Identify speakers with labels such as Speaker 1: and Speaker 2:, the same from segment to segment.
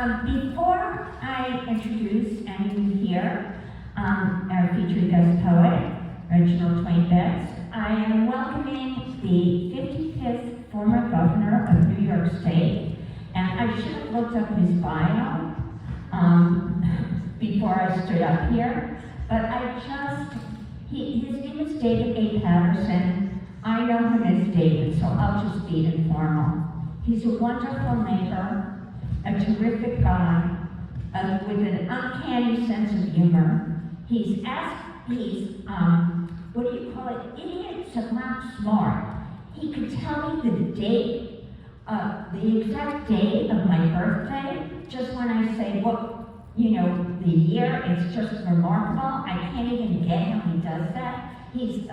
Speaker 1: Before I introduce anyone here, our featured guest poet, Reginald Dwayne, I am welcoming the 55th former governor of New York State, and I should have looked up his bio before I stood up here, but his name is David A. Paterson. I know him as David, so I'll just be informal. He's a wonderful neighbor, a terrific guy, with an uncanny sense of humor. He's what do you call it? Idiots are not smart. He could tell me the date, the exact date of my birthday, just when I say the year. It's just remarkable. I can't even get him. He does that. He's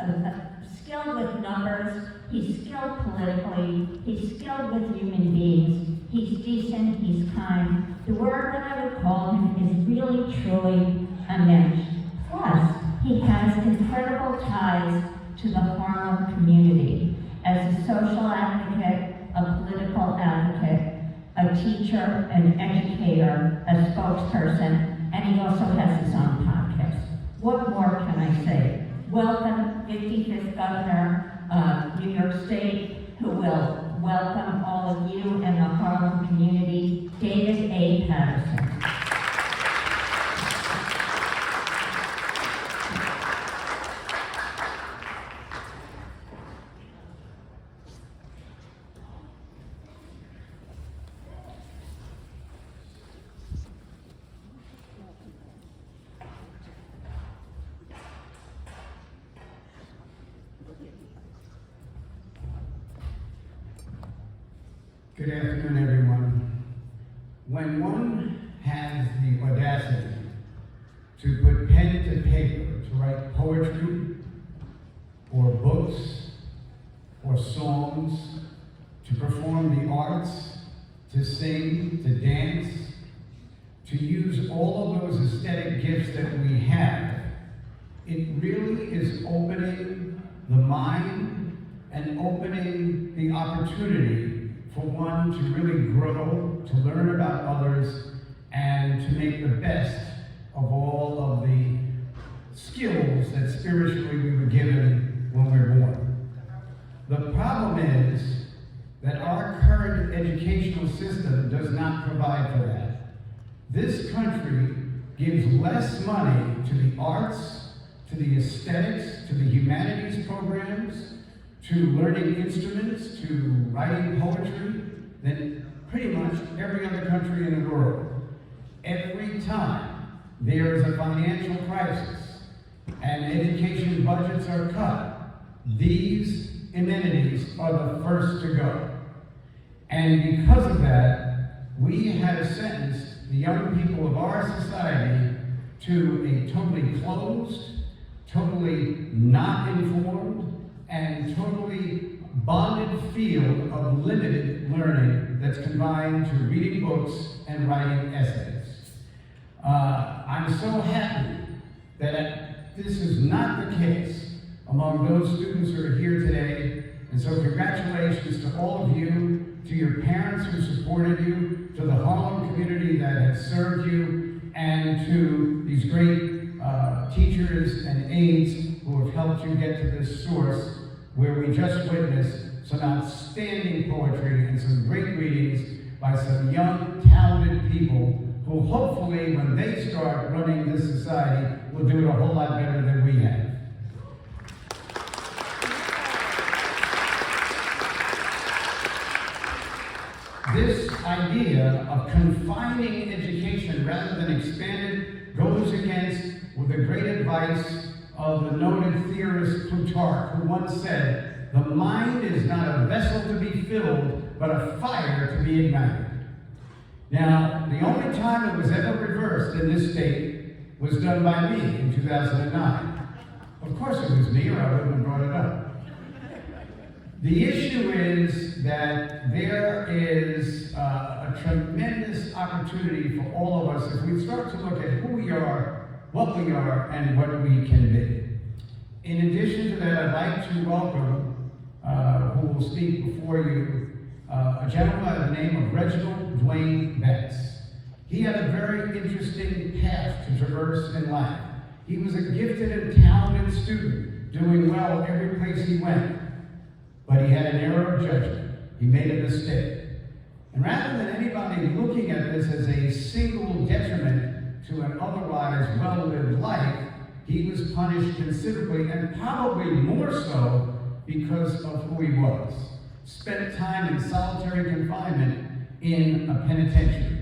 Speaker 1: skilled with numbers. He's skilled politically. He's skilled with human beings. He's decent. He's kind. The word that I would call him is really, truly a mensch. Plus, he has incredible ties to the Harlem community as a social advocate, a political advocate, a teacher, an educator, a spokesperson, and he also has his own podcast. What more can I say? Welcome, 55th Governor of New York State, who will welcome all of you and the Harlem community, David A. Paterson.
Speaker 2: Good afternoon, everyone. When one has the audacity to put pen to paper to write poetry, or books, or songs, to perform the arts, to sing, to dance, to use all of those aesthetic gifts that we have, it really is opening the mind and opening the opportunity for one to really grow, to learn about others, and to make the best of all of the skills that spiritually we were given when we were born. The problem is that our current educational system does not provide for that. This country gives less money to the arts, to the aesthetics, to the humanities programs, to learning instruments, to writing poetry, than pretty much every other country in the world. Every time there is a financial crisis and education budgets are cut, these amenities are the first to go. And because of that, we have sentenced the young people of our society to a totally closed, totally not informed, and totally bonded field of limited learning that's confined to reading books and writing essays. I'm so happy that this is not the case among those students who are here today, and so congratulations to all of you, to your parents who supported you, to the Harlem community that has served you, and to these great teachers and aides who have helped you get to this source where we just witnessed some outstanding poetry and some great readings by some young, talented people who hopefully, when they start running this society, will do it a whole lot better than we have. This idea of confining education rather than expand it goes against the great advice of the noted theorist Plutarch, who once said, "The mind is not a vessel to be filled, but a fire to be ignited." Now, the only time it was ever reversed in this state was done by me in 2009. Of course it was me, or I wouldn't have brought it up. The issue is that there is a tremendous opportunity for all of us if we start to look at who we are, what we are, and what we can be. In addition to that, I'd like to welcome, who will speak before you, a gentleman by the name of Reginald Dwayne. He had a very interesting path to traverse in life. He was a gifted and talented student, doing well every place he went. But he had an error of judgment. He made a mistake. And rather than anybody looking at this as a single detriment to an otherwise well-lived life, he was punished considerably, and probably more so because of who he was. Spent time in solitary confinement in a penitentiary.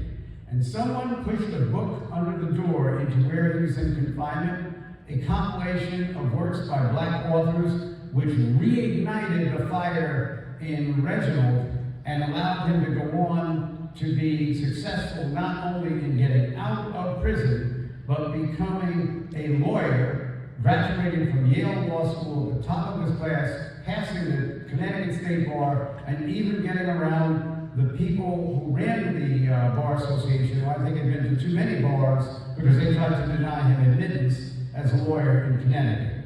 Speaker 2: And someone pushed a book under the door into where he was in confinement, a compilation of works by Black authors which reignited the fire in Reginald and allowed him to go on to be successful not only in getting out of prison, but becoming a lawyer, graduating from Yale Law School at the top of his class, passing the Connecticut State Bar, and even getting around the people who ran the Bar Association, who I think had been to too many bars because they tried to deny him admittance as a lawyer in Connecticut.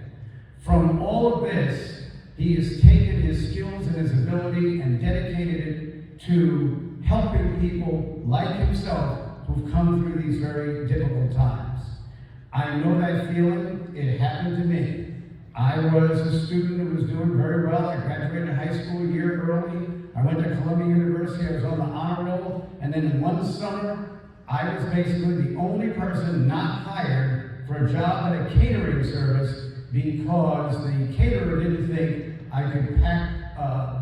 Speaker 2: From all of this, he has taken his skills and his ability and dedicated it to helping people like himself who've come through these very difficult times. I know that feeling. It happened to me. I was a student who was doing very well. I graduated high school a year early. I went to Columbia University. I was on the honor roll. And then in one summer, I was basically the only person not hired for a job at a catering service because the caterer didn't think I could pack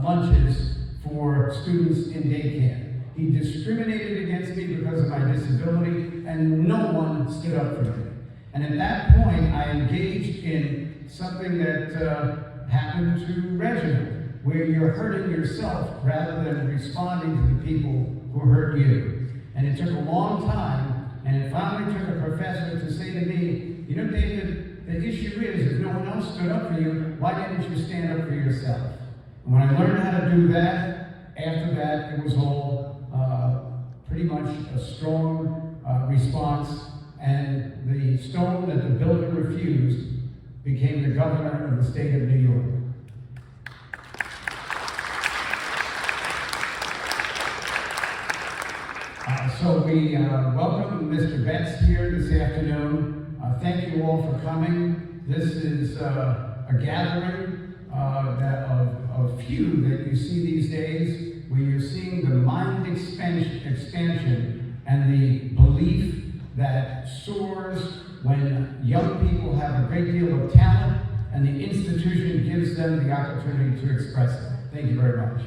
Speaker 2: lunches for students in day camp. He discriminated against me because of my disability, and no one stood up for me. And at that point, I engaged in something that happened to Reginald, where you're hurting yourself rather than responding to the people who hurt you. And it took a long time, and it finally took a professor to say to me, you know, David, the issue is if no one else stood up for you, why didn't you stand up for yourself? And when I learned how to do that, after that, it was all pretty much a strong response, and the stone that the builder refused became the governor of the state of New York. So we welcome Mr. Betts here this afternoon. Thank you all for coming. This is a gathering of few that you see these days, where you're seeing the mind expansion and the belief that soars when young people have a great deal of talent and the institution gives them the opportunity to express it. Thank you very much.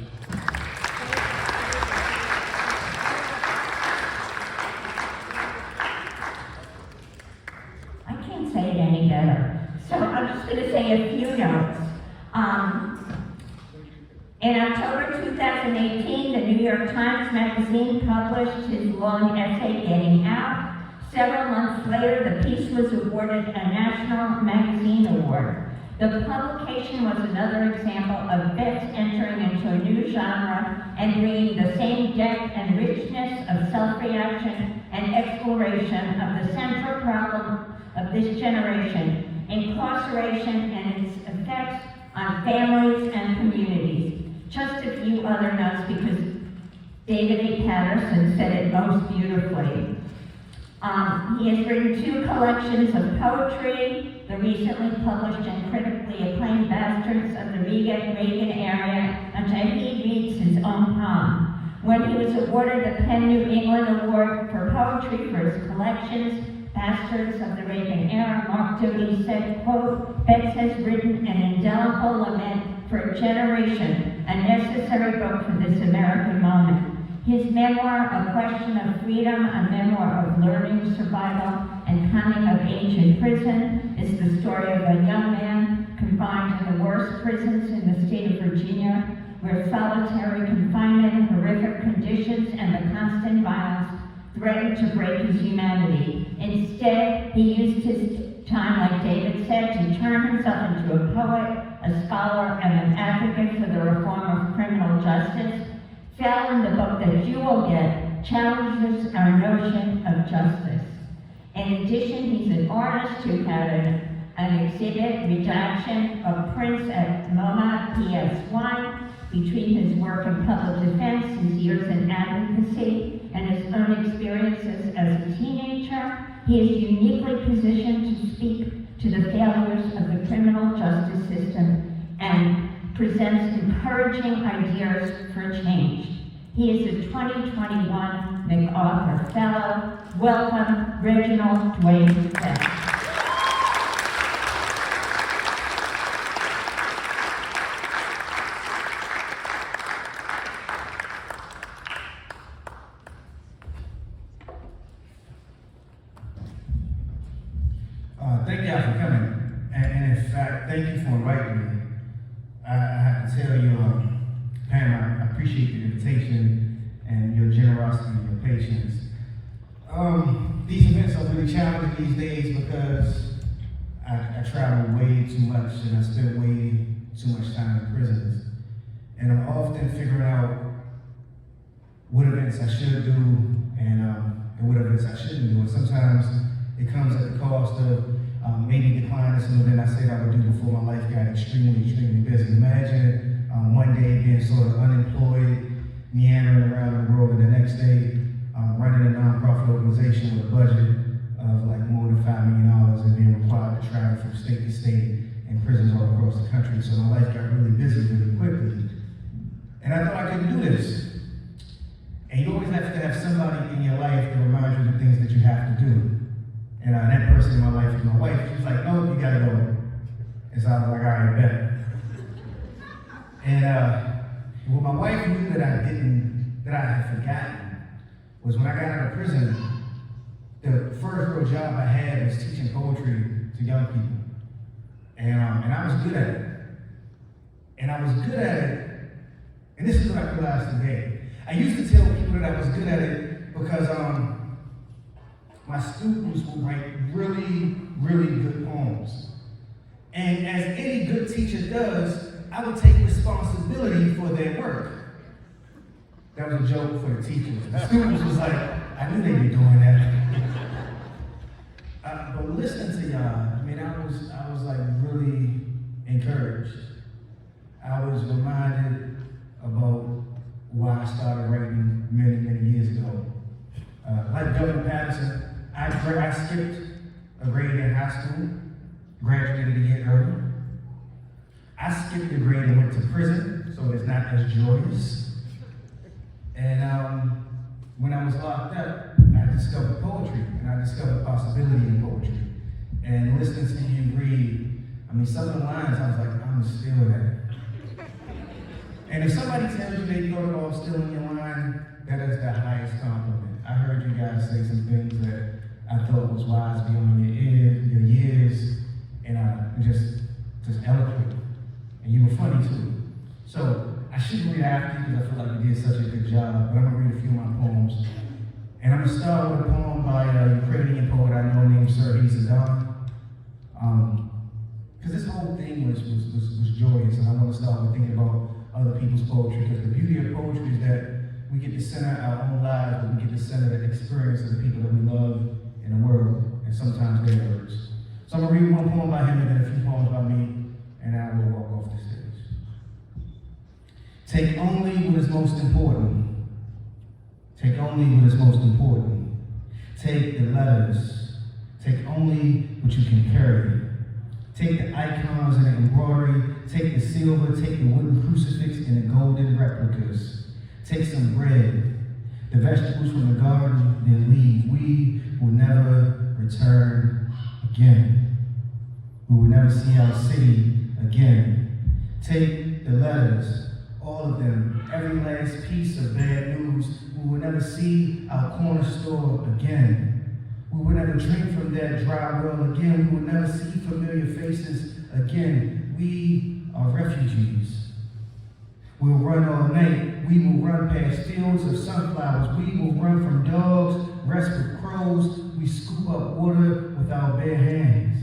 Speaker 1: I can't say it any better. So I'm just going to say a few notes. In October 2018, the New York Times Magazine published his long essay, Getting Out. Several months later, the piece was awarded a National Magazine Award. The publication was another example of Betts entering into a new genre and bringing the same depth and richness of self-reaction and exploration of the central problem of this generation, incarceration and its effects on families and communities. Just a few other notes because David A. Paterson said it most beautifully. He has written 2 collections of poetry, the recently published and critically acclaimed Bastards of the Reagan area, and he reads his own poem. When he was awarded the PEN New England Award for Poetry for his collections, Bastards of the Reagan Era, Mark Doty said, quote, Betts has written an indelible lament for a generation, a necessary book for this American moment. His memoir, A Question of Freedom, a memoir of learning, survival, and coming of age in prison, is the story of a young man confined in the worst prisons in the state of Virginia, where solitary confinement, horrific conditions, and the constant violence threatened to break his humanity. Instead, he used his time, like David said, to turn himself into a poet, a scholar, and an advocate for the reform of criminal justice. Fell in the book that you will get challenges our notion of justice. In addition, he's an artist who had an exhibit redaction of prints at MoMA PS1 between his work in public defense, his years in advocacy, and his own experiences as he is uniquely positioned to speak to the failures of the criminal justice system and presents encouraging ideas for change. He is a 2021 MacArthur Fellow. Welcome, Reginald Dwayne.
Speaker 3: Thank y'all for coming, and in fact, thank you for inviting me. I have to tell you, Pam, I appreciate the invitation and your generosity and your patience. These events are really challenging these days because I travel way too much and I spend way too much time in prisons. And I'm often figuring out what events I should do and what events I shouldn't do. And sometimes it comes at the cost of maybe declining some event I said I would do before my life got extremely busy. Imagine one day being sort of unemployed, meandering around the world, and the next day running a nonprofit organization with a budget of like more than $5 million and being required to travel from state to state in prisons all across the country. So my life got really busy really quickly. And I thought I couldn't do this. And you always have to have somebody in your life to remind you of the things that you have to do. And that person in my life is my wife. She's like, no, you gotta go. And so I was like, all right, bet. And what my wife knew that I had forgotten was when I got out of prison, the first real job I had was teaching poetry to young people. And I was good at it. And I was good at it, and this is what I realized today. I used to tell people that I was good at it because my students would write really, really good poems. And as any good teacher does, I would take responsibility for their work. That was a joke for the teachers. The students was like, I knew they'd be doing that. But listening to y'all, I mean, I was like really encouraged. I was reminded about why I started writing many, many years ago. Like Governor Paterson, I skipped a grade in high school, graduated a year early. I skipped a grade and went to prison, so it's not as joyous. And when I was locked up, I discovered poetry, and I discovered possibility in poetry. And listening to you read, I mean, some of the lines, I was like, I'm gonna steal that. And if somebody tells you they thought about stealing your line, that is the highest compliment. I heard you guys say some things that I thought was wise beyond your years, and just eloquent. And you were funny too. So I shouldn't read after you because I feel like you did such a good job, but I'm gonna read a few of my poems. And I'm gonna start with a poem by a Ukrainian poet I know named Serhiy Sadan. Because this whole thing was joyous, and I want to start with thinking about other people's poetry, because the beauty of poetry is that we get to center our own lives, but we get to center the experience of the people that we love in the world, and sometimes their words. So I'm gonna read one poem by him and then a few poems by me, and I will walk off the stage. Take only what is most important. Take only what is most important. Take the letters. Take only what you can carry. Take the icons and the embroidery. Take the silver. Take the wooden crucifix and the golden replicas. Take some bread, the vegetables from the garden, then leave. We will never return again. We will never see our city again. Take the letters, all of them, every last piece of bad news. We will never see our corner store again. We will never drink from that dry well again. We will never see familiar faces again. We are refugees. We'll run all night. We will run past fields of sunflowers. We will run from dogs, rest with crows. We scoop up water with our bare hands.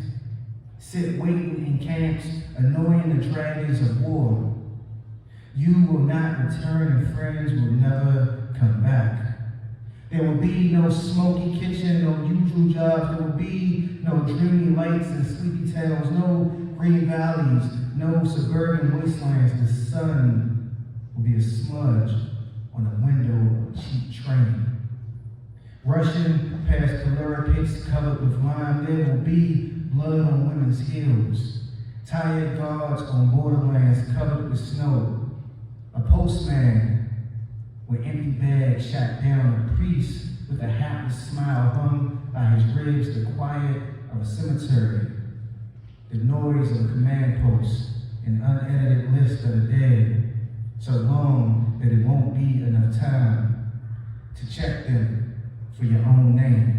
Speaker 3: Sit waiting in camps, annoying the dragons of war. You will not return and friends will never come back. There will be no smoky kitchen, no usual jobs. There will be no dreamy lights and sleepy towns, no green valleys, no suburban wastelands. The sun will be a smudge on the window of a cheap train. Russian past caloric pits covered with lime, there will be blood on women's heels, tired guards on borderlands covered with snow, a postman with empty bags shot down, a priest with a hapless smile hung by his ribs, the quiet of a cemetery, the noise of a command post, an unedited list of the dead, so long that it won't be enough time to check them for your own name.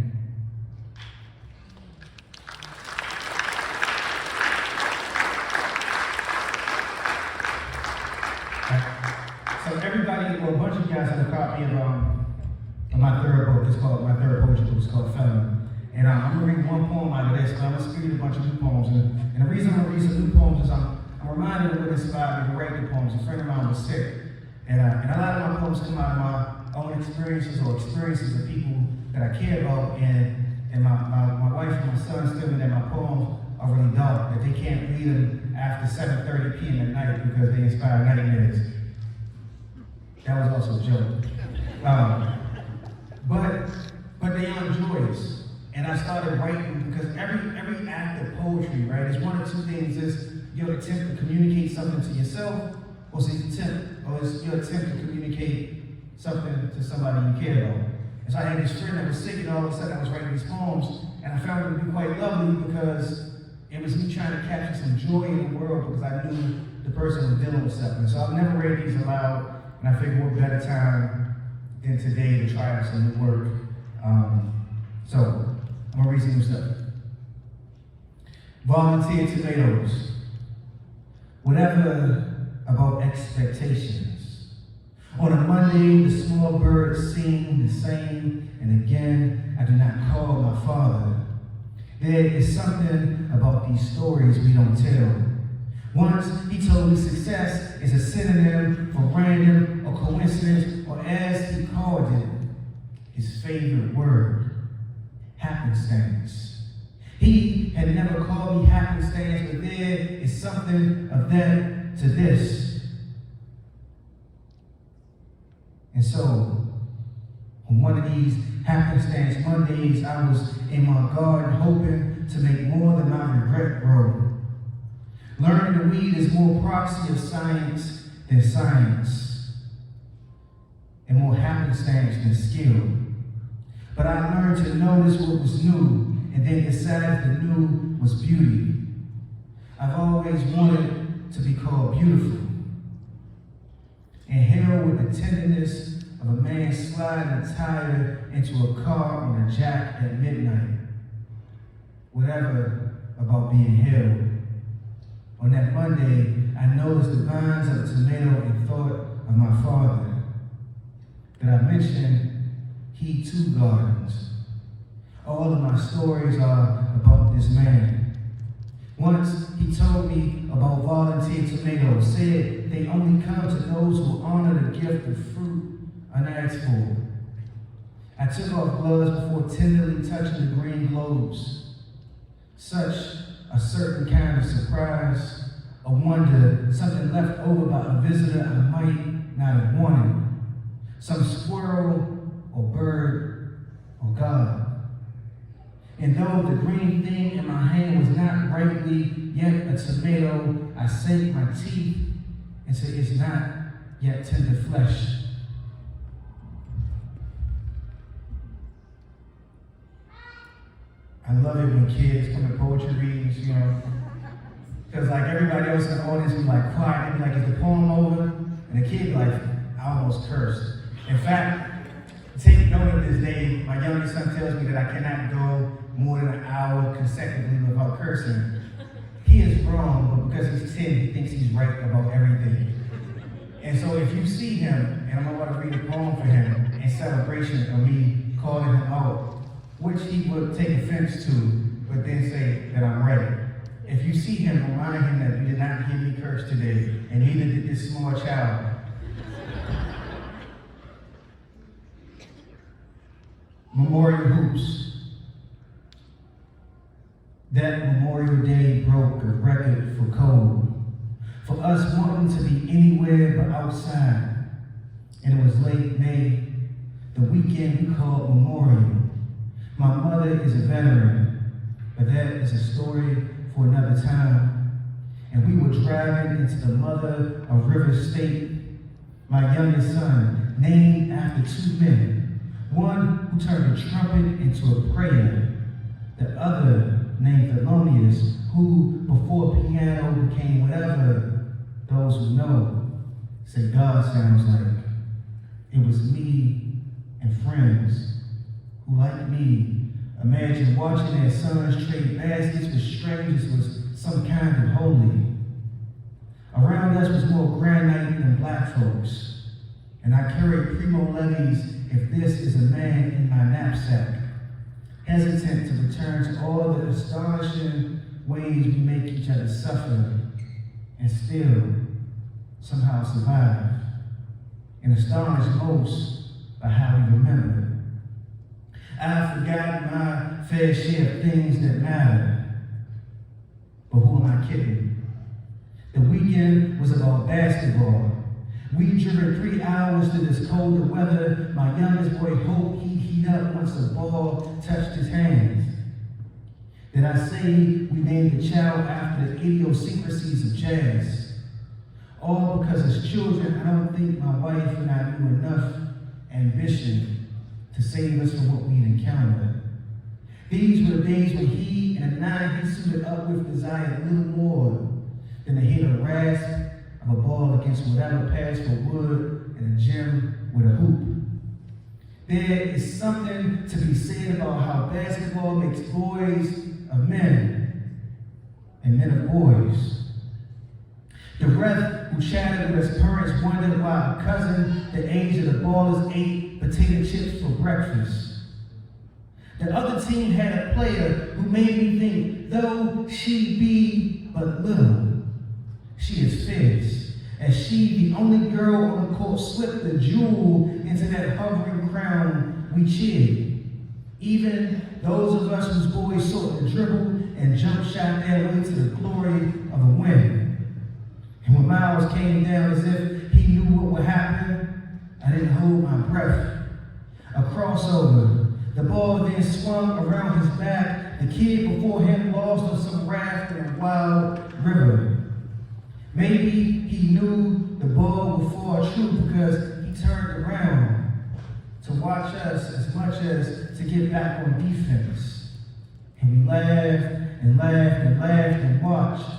Speaker 3: So everybody, well, a bunch of you guys have a copy of my third book. It's called, my third poetry book is called Felon. And I'm gonna read one poem out of this, but I'm gonna read a bunch of new poems. And the reason I'm gonna read some new poems is I'm reminded of what inspired me to write the poems. A friend of mine was sick. And a lot of my poems come out of my own experiences or experiences of people that I care about. And my wife and my son tell me that my poems are really dark, that they can't read them after 7:30 p.m. at night because they inspire nightmares. That was also a joke. But they are joyous. And I started writing because every act of poetry, right, is one of two things. Is your attempt to communicate something to yourself, or is your attempt to communicate something to somebody you care about. And so I had this friend that was sick, and all of a sudden I was writing these poems, and I found it to be quite lovely because it was me trying to capture some joy in the world because I knew the person was dealing with something. So I've never read these aloud. And I figured what better time than today to try out some new work. So I'm gonna read some new stuff. Volunteer tomatoes. Whatever about expectations. On a Monday, the small birds sing the same, and again, I do not call my father. There is something about these stories we don't tell. Once he told me success is a synonym for random or coincidence, or as he called it, his favorite word, happenstance. He had never called me happenstance, but there is something of that to this. And so, on one of these happenstance Mondays, I was in my garden hoping to make more than my regret grow. Learning to weed is more proxy of science than science, and more happenstance than skill. But I learned to notice what was new, and then decide the new was beauty. I've always wanted to be called beautiful, and held with the tenderness of a man sliding a tire into a car on a jack at midnight. Whatever about being held. On that Monday, I noticed the vines of a tomato and thought of my father. Did I mention he too gardens? All of my stories are about this man. Once he told me about volunteer tomatoes, said they only come to those who honor the gift of fruit unasked for. I took off gloves before tenderly touching the green globes. Such a certain kind of surprise, a wonder, something left over by a visitor I might not have wanted. Some squirrel or bird or God. And though the green thing in my hand was not rightly yet a tomato, I sank my teeth into its not yet tender flesh. I love it when kids come to poetry readings, you know, because like everybody else in the audience be like quiet, they be like, is the poem over? And the kid like, I almost cursed. In fact, take note of this day, my youngest son tells me that I cannot go more than an hour consecutively without cursing. He is wrong, but because he's 10, he thinks he's right about everything. And so if you see him, and I'm about to read a poem for him in celebration of me calling him out, which he would take offense to, but then say that I'm right. If you see him, remind him that you did not hear me curse today, and neither did this small child. Memorial hoops. That Memorial Day broke a record for cold. For us wanting to be anywhere but outside. And it was late May, the weekend we called Memorial. My mother is a veteran, but that is a story for another time. And we were driving into the mother of River State, my youngest son, named after two men. One who turned a trumpet into a prayer, the other named Thelonious, who before piano became whatever those who know say God sounds like. It was me and friends who, like me, imagined watching their sons trade baskets with strangers was some kind of holy. Around us was more granite than black folks, and I carried Primo Levi's If This Is a Man in my knapsack, hesitant to return to all the astonishing ways we make each other suffer and still somehow survive, and astonished most by how we remember. I've forgotten my fair share of things that matter, but who am I kidding? The weekend was about basketball. We'd driven 3 hours to this colder weather. My youngest boy hoped he'd heat up once the ball touched his hands. Did I say we named the child after the idiosyncrasies of jazz? All because as children, I don't think my wife and I knew enough ambition to save us from what we'd encountered. These were the days when he and a 9 he suited up with desired little more than to hit a rasp of a ball against whatever passed for wood in a gym with a hoop. There is something to be said about how basketball makes boys of men and men of boys. The ref who chatted with his parents wondered why a cousin the age of the ballers ate potato chips for breakfast. The other team had a player who made me think, though she be but little, she is fierce, as she, the only girl on the court, slipped the jewel into that hovering crown we cheered. Even those of us whose boys sought to dribble and jump shot their way to the glory of a win. And when Miles came down as if he knew what would happen, I didn't hold my breath. A crossover. The ball then swung around his back. The kid before him lost on some raft in a wild river. Maybe he knew the ball would fall true because he turned around to watch us as much as to get back on defense. And we laughed and laughed and laughed and watched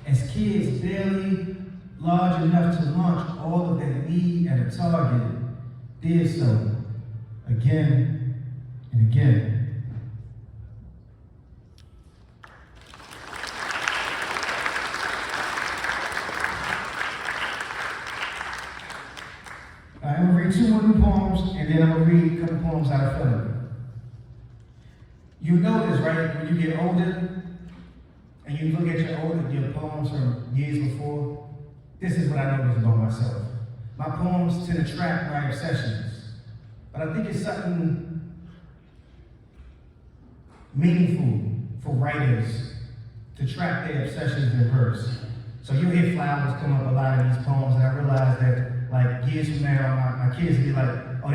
Speaker 3: as kids barely large enough to launch all of their need at a target did so again and again. I'm going to read 2 more new poems, and then I'm going to read a couple poems out of Philip. You know this, right? When you get older, and you look at your poems from years before, this is what I notice about myself. My poems tend to track my obsessions, but I think it's something meaningful for writers to track their obsessions in verse. So you'll hear flowers come up a lot in these poems, and I realize that like years from now, my kids will be like, oh,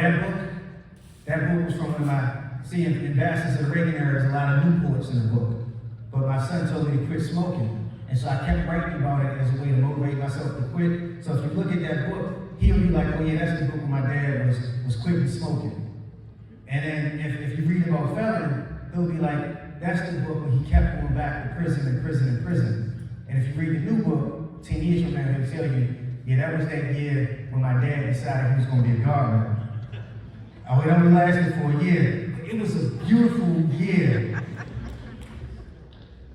Speaker 3: that book was from when in Ambassadors of the Reagan era, there's a lot of Newports in the book. But my son told me to quit smoking. And so I kept writing about it as a way to motivate myself to quit. So if you look at that book, he'll be like, oh yeah, that's the book when my dad was quitting smoking. And then if you read about Felon, he'll be like, that's the book when he kept going back to prison and prison and prison. And if you read the new book, 10 years from now, he'll tell you, yeah, that was that year when my dad decided he was going to be a gardener. Oh, it only lasted for a year. It was a beautiful year.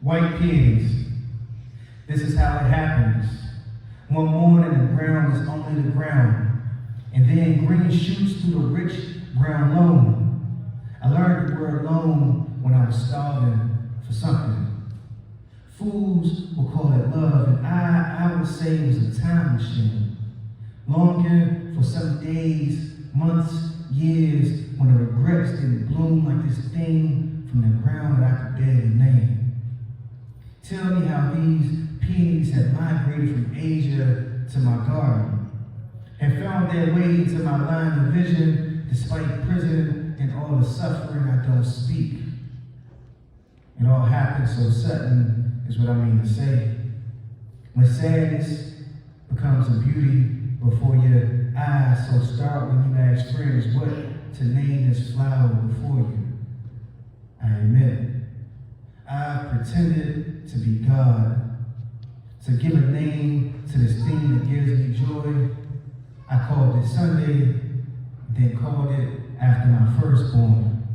Speaker 3: White peonies. This is how it happens. One morning, the ground is only the ground, and then green shoots through the rich brown loam. I learned the word loam when I was starving for something. Fools will call it love, and I would say it was a time machine. Longing for some days, months, years, when the regrets didn't bloom like this thing from the ground that I could barely name. Tell me how these peonies have migrated from Asia to my garden, have found their way into my line of vision despite prison and all the suffering I don't speak. It all happened so sudden, is what I mean to say. When sadness becomes a beauty before your eyes, so start when you ask friends what to name this flower before you. I admit, I pretended to be God, to give a name to this thing that gives me joy. I called it Sunday, then called it after my firstborn.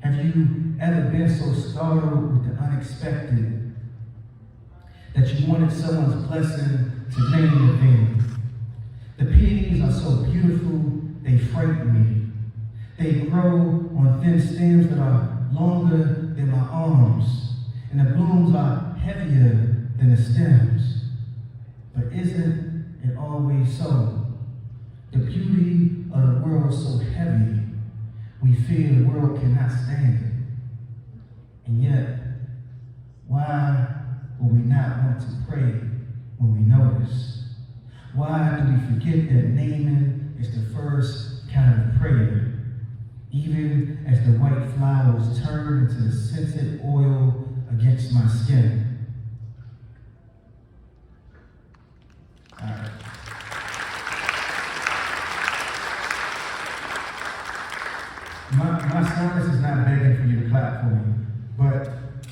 Speaker 3: Have you ever been so startled with the unexpected that you wanted someone's blessing to name the thing? The peonies are so beautiful, they frighten me. They grow on thin stems that are longer than my arms, and the blooms are heavier than the stems. But isn't it always so? The beauty of the world so heavy, we fear the world cannot stand it. And yet, why will we not want to pray when we notice? Why do we forget that naming is the first kind of prayer? Even as the white flowers turn into the scented oil against my skin. All right. My service is not begging for you to clap for me, but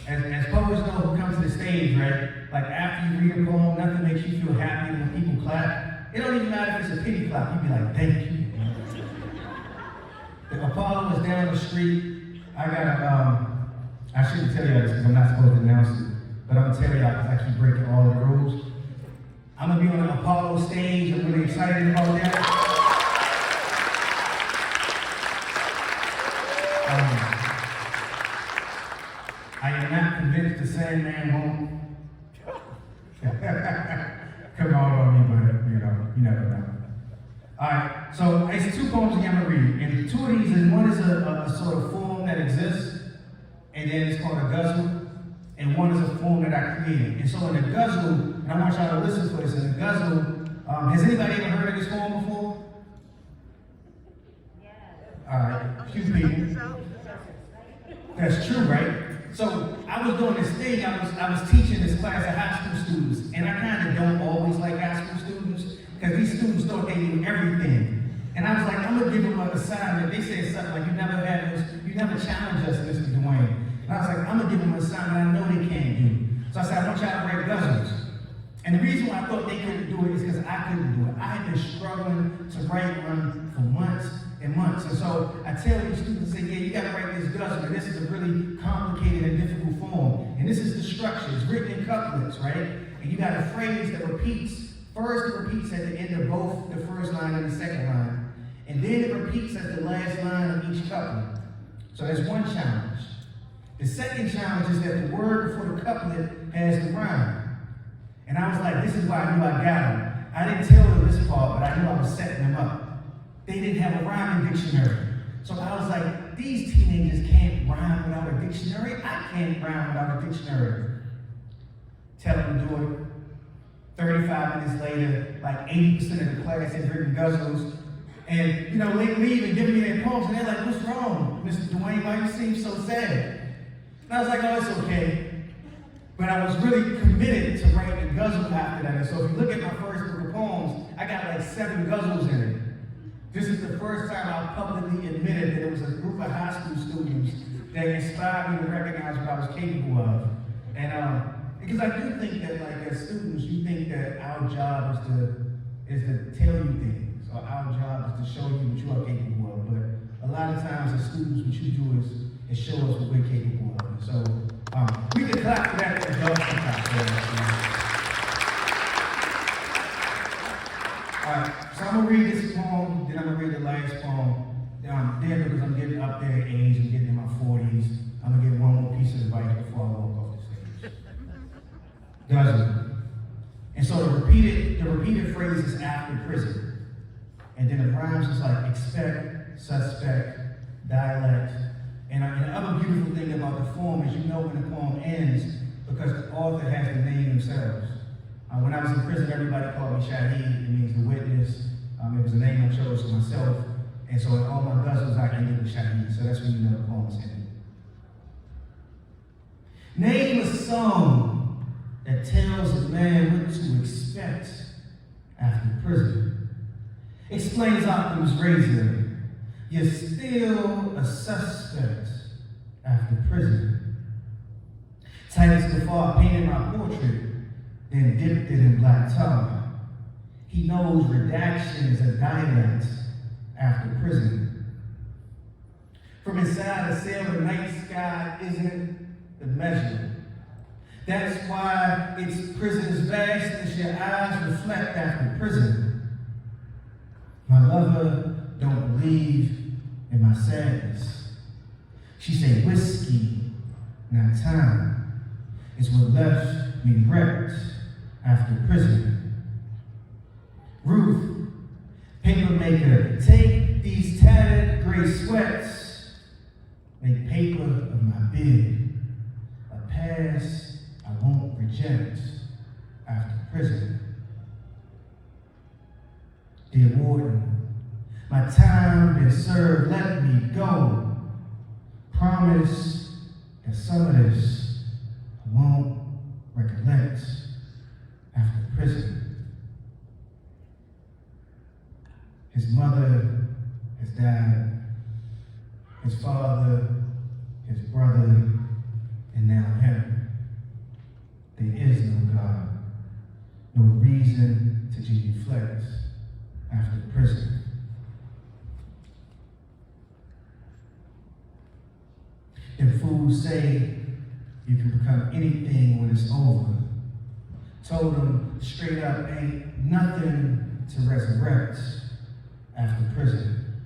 Speaker 3: as poets know who come to the stage, right? Like after you read a poem, nothing makes you feel happy when people clap. It don't even matter if it's a pity clap. You'd be like, thank you. The Apollo was down the street. I got I shouldn't tell y'all this because I'm not supposed to announce it, but I'm gonna tell y'all because I keep breaking all the rules. I'm gonna be on the Apollo stage. I'm really excited about that. I am not convinced the Sandman won't come out on me, but you never know. Alright, so it's two poems that I'm gonna read. And two of these, one is a sort of form that exists, and then it's called a ghazal, and one is a form that I created. And so in the ghazal, and I want y'all to listen for this, in the ghazal, has anybody ever heard of this form before? Alright, a few people. That's true, right? So I was doing this thing, I was teaching this class of high school students, and I kind of don't always like high school students, because these students thought they knew everything. And I was like, I'm gonna give them an assignment. They said something like, you never challenge us, Mr. Dwayne. And I was like, I'm gonna give them an assignment I know they can't do. So I said, I want y'all to write ghazals. And the reason why I thought they couldn't do it is because I couldn't do it. I had been struggling to write one for months and months. And so I tell these students, I say, yeah, you gotta write this ghazal. And this is a really complicated and difficult form. And this is the structure. It's written in couplets, right? And you got a phrase that repeats. First, it repeats at the end of both the first line and the second line. And then it repeats at the last line of each couplet. So that's one challenge. The second challenge is that the word before the couplet has the rhyme. And I was like, this is why I knew I got them. I didn't tell them this part, but I knew I was setting them up. They didn't have a rhyming dictionary. So I was like, these teenagers can't rhyme without a dictionary. I can't rhyme without a dictionary. Tell them to do it. 35 minutes later, like 80% of the class had written ghazals. And, they leave and give me their poems, and they're like, what's wrong, Mr. Dwayne? Why you seem so sad? And I was like, oh, it's okay. But I was really committed to writing a ghazal after that. And so if you look at my first book of poems, I got like 7 ghazals in it. This is the first time I publicly admitted that it was a group of high school students that inspired me to recognize what I was capable of. And because I do think that, like, as students, you think that our job is to tell you things, or our job is to show you what you are capable of. But a lot of times, as students, what you do is show us what we're capable of. And so we can clap for that. All right, so I'm gonna read this poem, then I'm gonna read the last poem. Then because I'm getting up there in age, I'm getting in my 40s, I'm gonna give one more piece of advice before I walk off the stage. Ghazal. And so the repeated phrase is after prison. And then the rhymes is like expect, suspect, dialect. And the other beautiful thing about the form is when the poem ends because the author has to name themselves. When I was in prison, everybody called me Shahid. It means the witness. It was a name I chose for myself. And so in all my ghazals, I ended with Shahid. So that's when you know the poem is ended. Name a song that tells a man what to expect after prison. Explains Occam's razor. You're still a suspect after prison. Titus Gafar painted my portrait, then dipped it in black tar. He knows redactions are dialects after prison. From inside a cell, the night sky isn't the measure. That's why its prison is vast as your eyes reflect after prison. My lover don't believe in my sadness. She say whiskey, not time, is what left me wrecked after prison. Ruth, paper maker, take these tattered gray sweats, make paper of my bid, a past I won't reject after prison. Dear warden, my time been served, let me go. Promise that some of this I won't recollect after prison. His mother has died, his father, his brother, and now him. There is no God, no reason to genuflect after prison. If fools say you can become anything when it's over, told them straight up ain't nothing to resurrect after prison.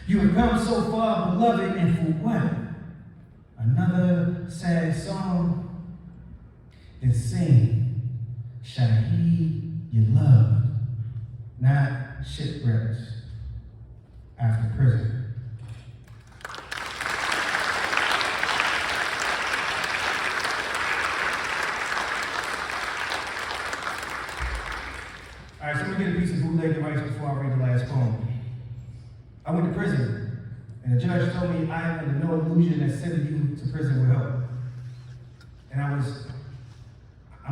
Speaker 3: You have come so far, beloved, and for what? Another sad song? Then sing, Shaheed, you loved, not shipwrecked after prison. All right, so I'm gonna get a piece of bootleg advice before I read the last poem. I went to prison, and the judge told me I am under no illusion that sending you to prison would help. And I'm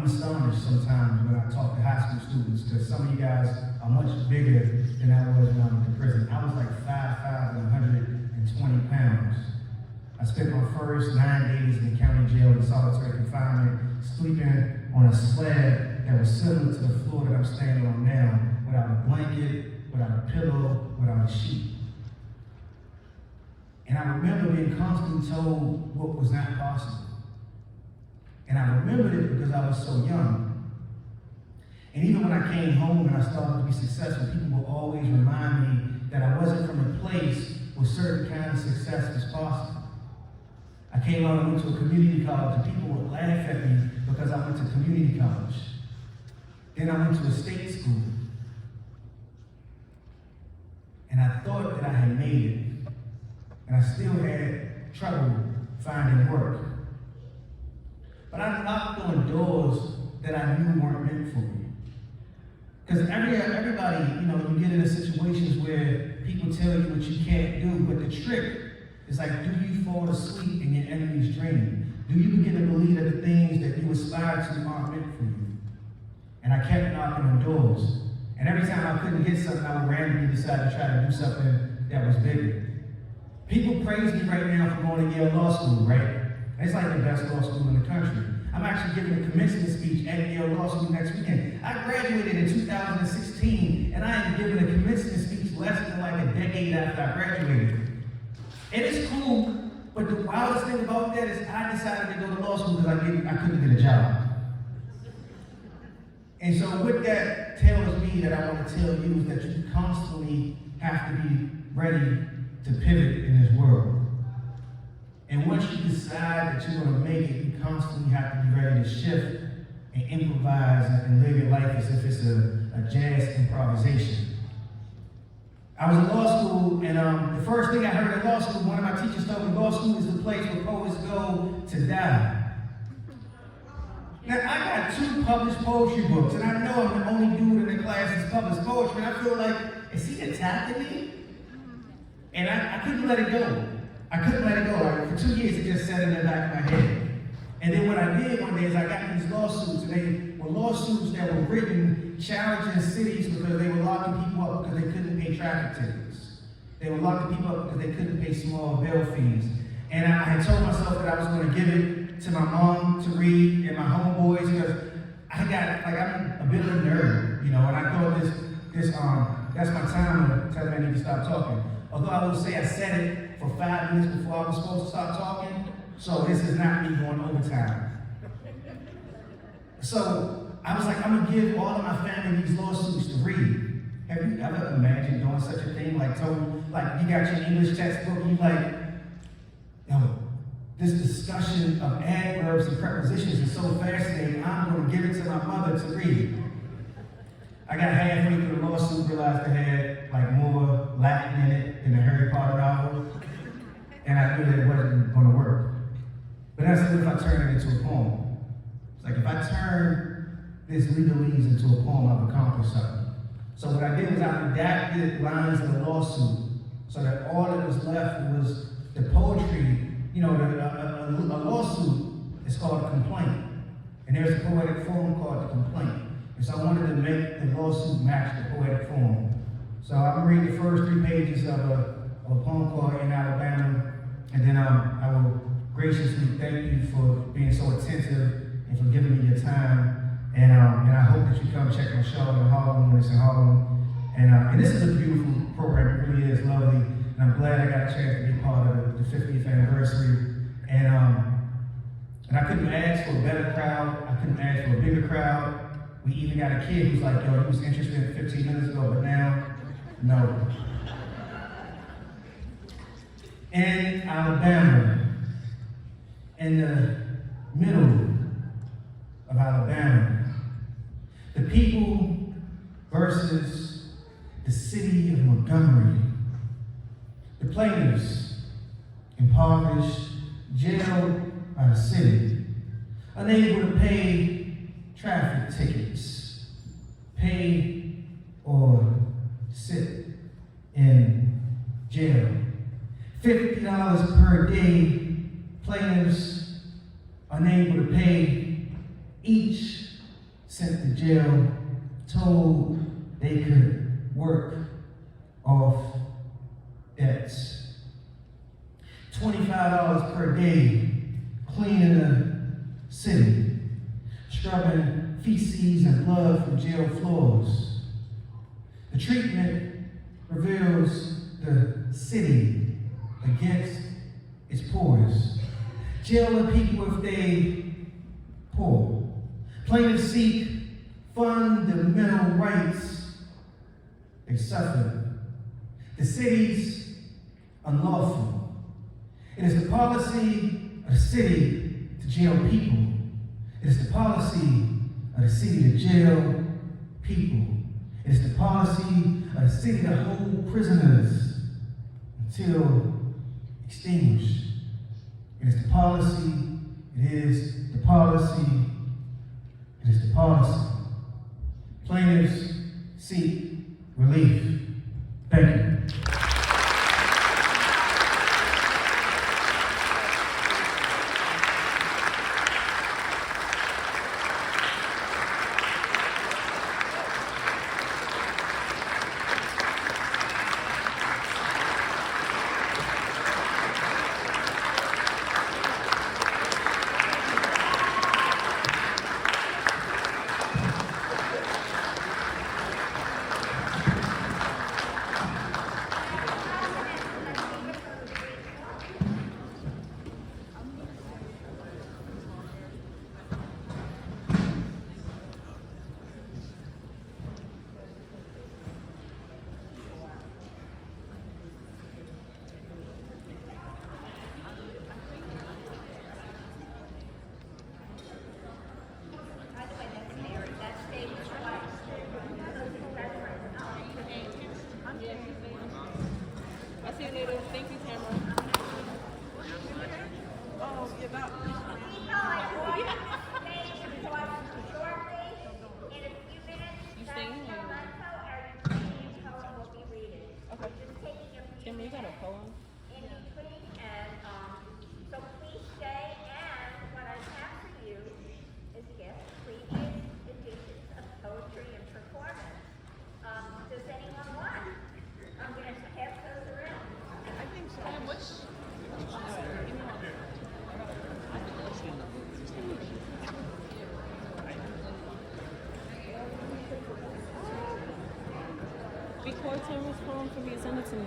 Speaker 3: astonished sometimes when I talk to high school students, because some of you guys are much bigger than I was when I went to prison. I was like 5'5" and 120 pounds. I spent my first 9 days in the county jail in solitary confinement, sleeping on a slab that was similar to the floor that I'm standing on now, without a blanket, without a pillow, without a sheet. And I remember being constantly told what was not possible. And I remembered it because I was so young. And even when I came home and I started to be successful, people would always remind me that I wasn't from a place where certain kind of success was possible. I came out and went to a community college, and people would laugh at me because I went to community college. Then I went to a state school. And I thought that I had made it. And I still had trouble finding work. But I knocked on doors that I knew weren't meant for me. Because everybody, you get into situations where people tell you what you can't do, but the trick is like, do you fall asleep in your enemy's dream? Do you begin to believe that the things that you aspire to aren't meant for you? And I kept knocking on doors. And every time I couldn't get something, I would randomly decide to try to do something that was bigger. People praise me right now for going to Yale Law School, right? It's like the best law school in the country. I'm actually giving a commencement speech at Yale Law School next weekend. I graduated in 2016, and I am giving a commencement speech less than like a decade after I graduated. And it's cool, but the wildest thing about that is I decided to go to law school because I couldn't get a job. And so what that tells me that I want to tell you is that you constantly have to be ready to pivot in this world. And once you decide that you're going to make it, you constantly have to be ready to shift and improvise and live your life as if it's a jazz improvisation. I was in law school, and the first thing I heard in law school, one of my teachers told me law school is the place where poets go to die. Now, I got 2 published poetry books, and I know I'm the only dude in the class that's published poetry, and I feel like, is he attacking me? And I couldn't let it go. I couldn't let it go. For 2 years, it just sat in the back of my head. And then what I did one day is I got these lawsuits, and they were lawsuits that were written challenging cities because they were locking people up because they couldn't pay traffic tickets. They were locking people up because they couldn't pay small bail fees. And I had told myself that I was going to give it to my mom to read and my homeboys because I'm a bit of a nerd, you know, and I thought that's my time to tell me I need to stop talking. Although I will say I said it for 5 minutes before I was supposed to start talking, so this is not me going overtime. So I was like, I'm gonna give all of my family these lawsuits to read. Have you ever imagined doing such a thing? Like you got your English textbook, and you like, yo, this discussion of adverbs and prepositions is so fascinating, I'm gonna give it to my mother to read. I got halfway through the lawsuit, realized it had like more Latin in it than a Harry Potter novel, and I knew that it wasn't gonna work. But that's what if I turn it into a poem. It's like if I turn this legalese into a poem, I've accomplished something. So what I did was I redacted lines of the lawsuit so that all that was left was the poetry. You know, a lawsuit is called a complaint. And there's a poetic form called the complaint. And so I wanted to make the lawsuit match the poetic form. So I'm gonna read the first 3 pages of a poem called In Alabama, and then I will graciously thank you for being so attentive and for giving me your time. And I hope that you come check my show in Harlem when it's in Harlem. And this is a beautiful program, it really is lovely. And I'm glad I got a chance to be part of the 50th anniversary. And I couldn't ask for a better crowd. I couldn't ask for a bigger crowd. We even got a kid who's like, yo, he was interested 15 minutes ago, but now, no. In Alabama, in the middle of Alabama, the people versus the city of Montgomery. The plaintiffs, impoverished, jailed by the city, unable to pay traffic tickets, pay or sit in jail. $50 per day, plaintiffs unable to pay, each sent to jail, told they could work off debts. $25 per day, cleaning the city, scrubbing feces and blood from jail floors. The treatment reveals the city against its poorest. Jail the people if they poor. Plaintiffs seek fundamental rights they suffer. The city's unlawful. It is the policy of the city to jail people. It is the policy of the city to jail people. It is the policy of the city to hold prisoners until extinguished. It is the policy, it is the policy, it is the policy. Plaintiffs seek relief. Thank you.
Speaker 4: return his phone for me and send it to me.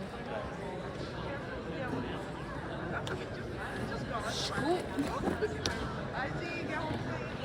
Speaker 5: I see you got